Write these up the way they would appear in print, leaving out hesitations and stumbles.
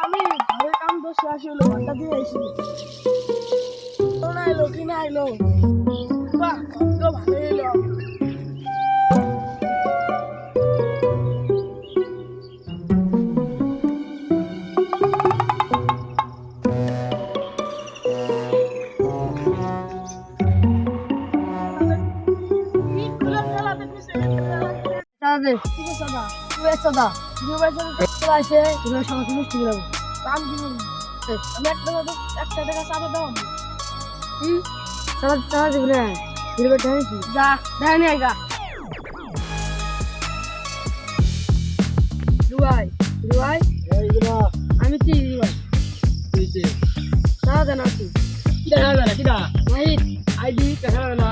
আমি ঘরে কাম তো শেষ হলো ঘন্টা দিয়ে এসেছিল তো না এলো কি না এলো বাহ কত ভালো এলো তাহলে ঠিক আছে দাদা তুই এসো দা তুই বলছিস চলে আসে তুমি সমস্ত মিষ্টি দেবো দাম দিব আমি একটা টাকা চাপে দাও কি চালা চালা দিবি না দিবে টাকা কি যা দেয় নি গা রুয়াই রুয়াই আমি কি রুয়াই চালা দেন আছি নাহিদ আইডি দেখা না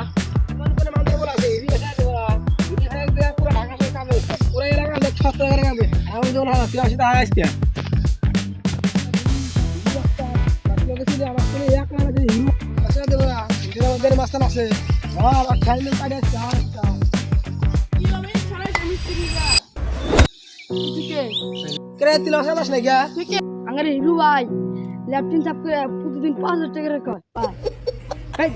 আঙ্গারে হিরু ভাই ল্যাপটপ সাপ করে প্রতিদিন 5,000 টাকা করে পায়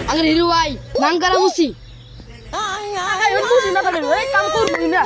আঙ্গারে হিরু ভাই নাঙ্গারা মুসি কাম করবি না